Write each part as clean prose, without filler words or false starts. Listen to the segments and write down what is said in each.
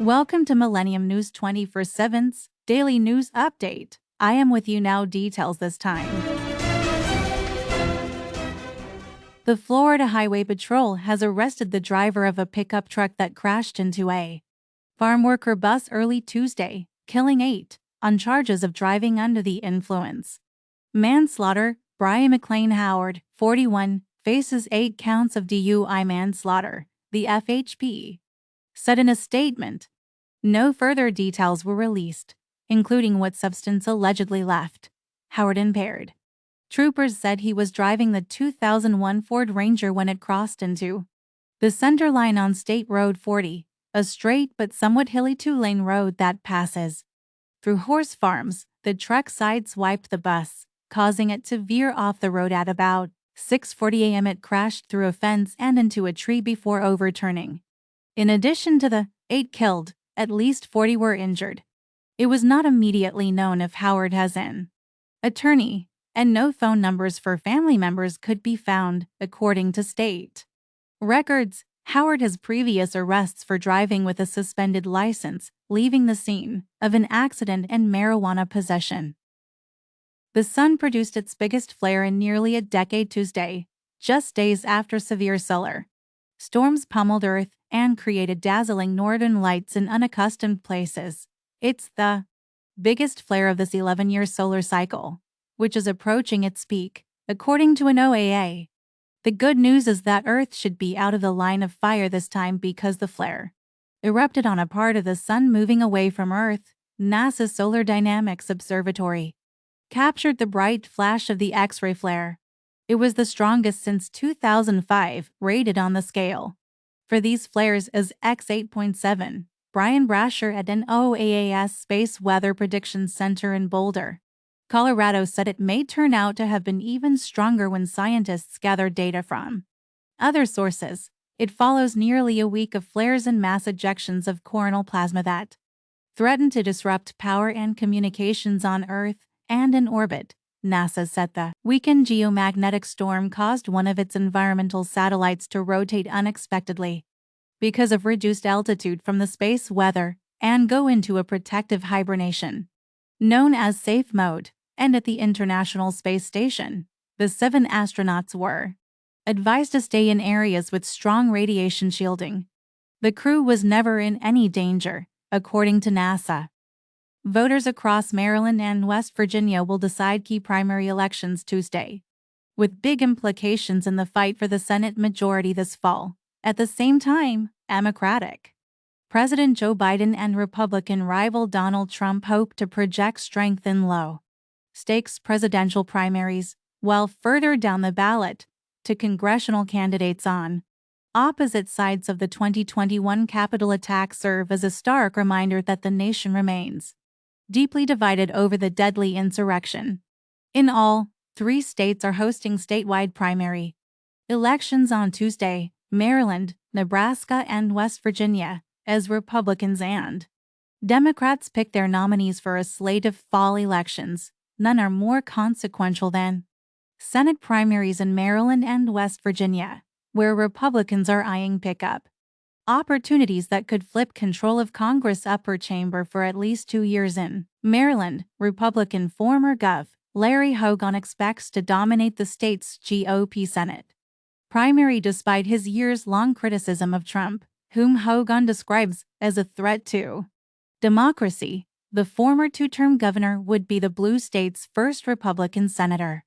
Welcome to Millennium News 24/7's Daily News Update. I am with you now. Details this time. The Florida Highway Patrol has arrested the driver of a pickup truck that crashed into a farm worker bus early Tuesday, killing 8, on charges of driving under the influence. Manslaughter. Brian McLean Howard, 41, faces 8 counts of DUI manslaughter, the FHP said in a statement. No further details were released, including what substance allegedly left Howard impaired. Troopers said he was driving the 2001 Ford Ranger when it crossed into the center line on State Road 40, a straight but somewhat hilly 2-lane road that passes through horse farms. The truck sideswiped the bus, causing it to veer off the road at about 6:40 a.m. It crashed through a fence and into a tree before overturning. In addition to the 8 killed, at least 40 were injured. It was not immediately known if Howard has an attorney, and no phone numbers for family members could be found, according to state records. Howard has previous arrests for driving with a suspended license, leaving the scene of an accident, and marijuana possession. The sun produced its biggest flare in nearly a decade Tuesday, just days after severe solar storms pummeled Earth and created dazzling northern lights in unaccustomed places. It's the biggest flare of this 11-year solar cycle, which is approaching its peak, according to an OAA. The good news is that Earth should be out of the line of fire this time because the flare erupted on a part of the sun moving away from Earth. NASA's Solar Dynamics Observatory captured the bright flash of the X-ray flare. It was the strongest since 2005, rated on the scale for these flares as X8.7. Brian Brasher at NOAA's Space Weather Prediction Center in Boulder, Colorado, said it may turn out to have been even stronger when scientists gathered data from other sources. It follows nearly a week of flares and mass ejections of coronal plasma that threatened to disrupt power and communications on Earth and in orbit. NASA said the weekend geomagnetic storm caused one of its environmental satellites to rotate unexpectedly because of reduced altitude from the space weather and go into a protective hibernation, known as safe mode. And at the International Space Station, the 7 astronauts were advised to stay in areas with strong radiation shielding. The crew was never in any danger, according to NASA. Voters across Maryland and West Virginia will decide key primary elections Tuesday, with big implications in the fight for the Senate majority this fall. At the same time, Democratic President Joe Biden and Republican rival Donald Trump hope to project strength in low-stakes presidential primaries, while further down the ballot, to congressional candidates on opposite sides of the 2021 Capitol attack serve as a stark reminder that the nation remains deeply divided over the deadly insurrection. In all, 3 states are hosting statewide primary elections on Tuesday: Maryland, Nebraska, and West Virginia, as Republicans and Democrats pick their nominees for a slate of fall elections. None are more consequential than Senate primaries in Maryland and West Virginia, where Republicans are eyeing pickup opportunities that could flip control of Congress' upper chamber for at least 2 years. In Maryland, Republican former Gov. Larry Hogan expects to dominate the state's GOP Senate primary despite his years-long criticism of Trump, whom Hogan describes as a threat to democracy. The former 2-term governor would be the blue state's first Republican senator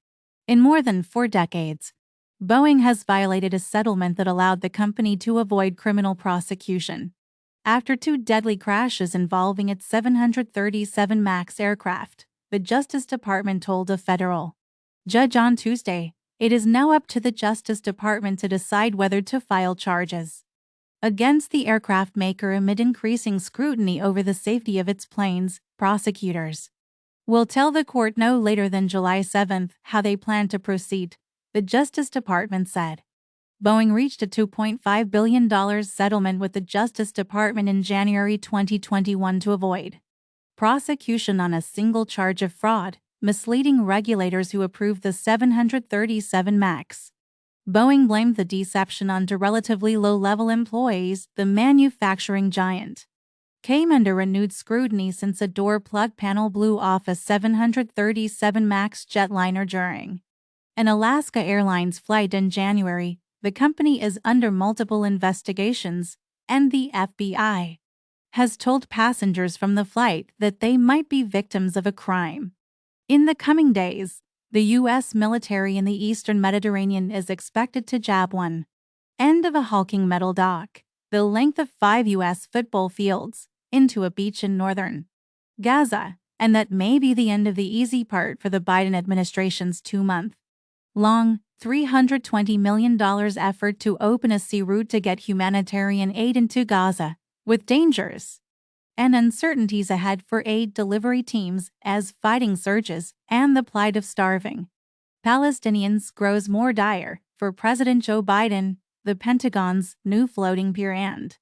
in more than 4 decades. Boeing has violated a settlement that allowed the company to avoid criminal prosecution after 2 deadly crashes involving its 737 MAX aircraft, the Justice Department told a federal judge on Tuesday. It is now up to the Justice Department to decide whether to file charges against the aircraft maker amid increasing scrutiny over the safety of its planes. Prosecutors will tell the court no later than July 7 how they plan to proceed, the Justice Department said. Boeing reached a $2.5 billion settlement with the Justice Department in January 2021 to avoid prosecution on a single charge of fraud, misleading regulators who approved the 737 MAX. Boeing blamed the deception onto relatively low-level employees, the manufacturing giant came under renewed scrutiny since a door plug panel blew off a 737 MAX jetliner during an Alaska Airlines flight in January. The company is under multiple investigations, and the FBI has told passengers from the flight that they might be victims of a crime. In the coming days, the U.S. military in the eastern Mediterranean is expected to jab one end of a hulking metal dock, the length of 5 U.S. football fields, into a beach in northern Gaza, and that may be the end of the easy part for the Biden administration's 2-month-long, $320 million effort to open a sea route to get humanitarian aid into Gaza, with dangers and uncertainties ahead for aid delivery teams as fighting surges and the plight of starving Palestinians grows more dire for President Joe Biden. The Pentagon's new floating pier and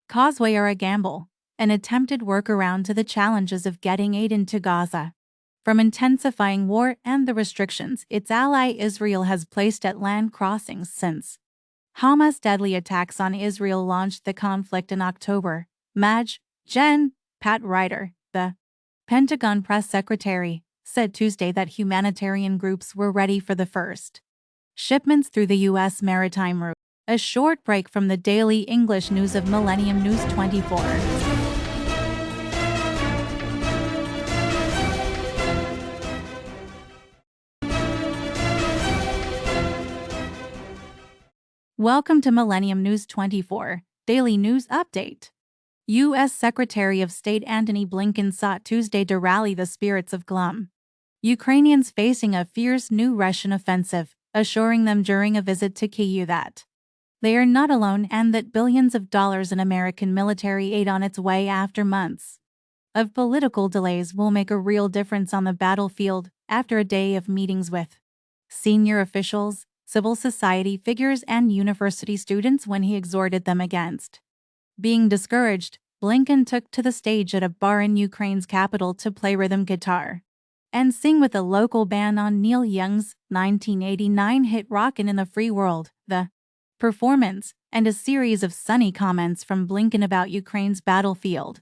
causeway are a gamble, an attempted workaround to the challenges of getting aid into Gaza. From intensifying war and the restrictions its ally Israel has placed at land crossings since Hamas' deadly attacks on Israel launched the conflict in October. Pat Ryder, the Pentagon press secretary, said Tuesday that humanitarian groups were ready for the first shipments through the U.S. maritime route. A short break from the daily English news of Millennium News 24. Welcome to Millennium News 24, Daily News Update. U.S. Secretary of State Antony Blinken sought Tuesday to rally the spirits of glum Ukrainians facing a fierce new Russian offensive, assuring them during a visit to Kyiv that they are not alone and that billions of dollars in American military aid on its way after months of political delays will make a real difference on the battlefield. After a day of meetings with senior officials, civil society figures, and university students when he exhorted them against being discouraged, Blinken took to the stage at a bar in Ukraine's capital to play rhythm guitar and sing with a local band on Neil Young's 1989 hit Rockin' in the Free World. The performance, and a series of sunny comments from Blinken about Ukraine's battlefield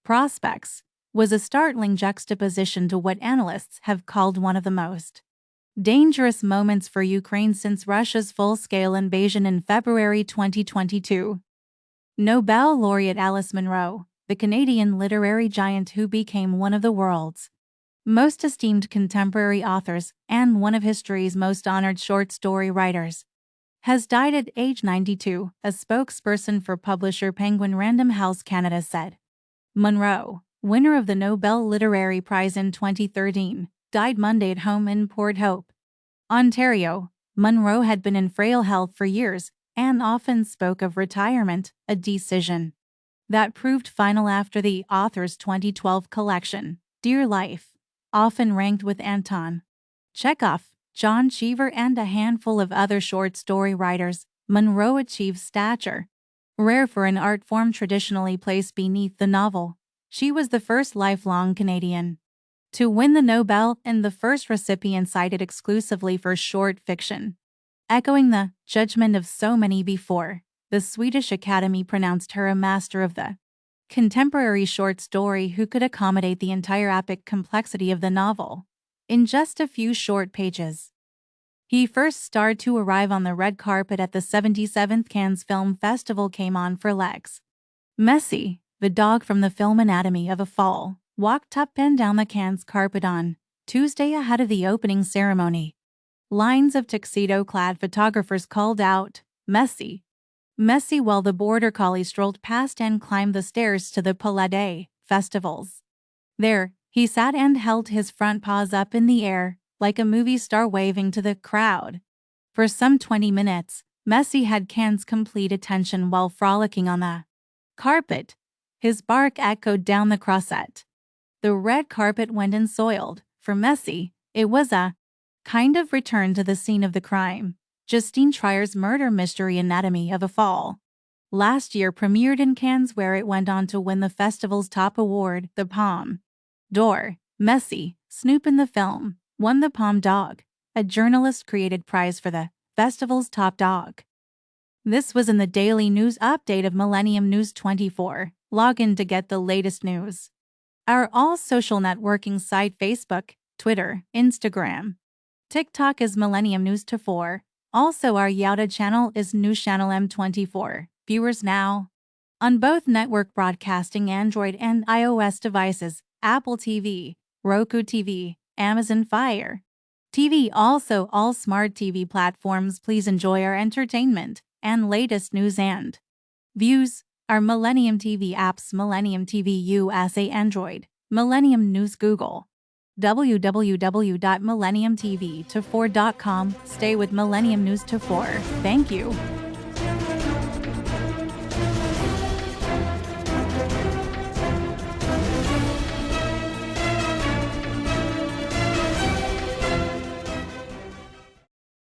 prospects, was a startling juxtaposition to what analysts have called one of the most dangerous moments for Ukraine since Russia's full-scale invasion in February 2022. Nobel laureate Alice Munro, the Canadian literary giant who became one of the world's most esteemed contemporary authors and one of history's most honored short story writers, has died at age 92, a spokesperson for publisher Penguin Random House Canada said. Munro, winner of the Nobel Literary Prize in 2013, died Monday at home in Port Hope, Ontario. Munro had been in frail health for years and often spoke of retirement, a decision that proved final after the author's 2012 collection, Dear Life, often ranked with Anton Chekhov, John Cheever, and a handful of other short story writers. Munro achieved stature rare for an art form traditionally placed beneath the novel. She was the first lifelong Canadian to win the Nobel and the first recipient cited exclusively for short fiction. Echoing the judgment of so many before, the Swedish Academy pronounced her a master of the contemporary short story who could accommodate the entire epic complexity of the novel in just a few short pages. He first starred to arrive on the red carpet at the 77th Cannes Film Festival came on for legs. Messi, the dog from the film Anatomy of a Fall, walked up and down the Cannes carpet on Tuesday ahead of the opening ceremony. Lines of tuxedo-clad photographers called out, Messi, Messi, while the border collie strolled past and climbed the stairs to the Palais des Festivals. There, he sat and held his front paws up in the air, like a movie star waving to the crowd. For some 20 minutes, Messi had Cannes' complete attention while frolicking on the carpet. His bark echoed down the croisette. The red carpet went unsoiled. For Messi, it was a kind of return to the scene of the crime. Justine Trier's murder mystery Anatomy of a Fall last year premiered in Cannes, where it went on to win the festival's top award, the Palme d'Or. Messi, Snoop in the film, won the Palme d'Or, a journalist-created prize for the festival's top dog. This was in the daily news update of Millennium News 24. Log in to get the latest news. Our all social networking site Facebook, Twitter, Instagram, TikTok is Millennium News 24. Also our Youda channel is News Channel M24. Viewers now. On both network broadcasting Android and iOS devices, Apple TV, Roku TV, Amazon Fire TV, also all smart TV platforms. Please enjoy our entertainment and latest news and views. Our Millennium TV apps: Millennium TV USA Android, Millennium News Google, www.millenniumtv24.com. Stay with Millennium News 24. Thank you.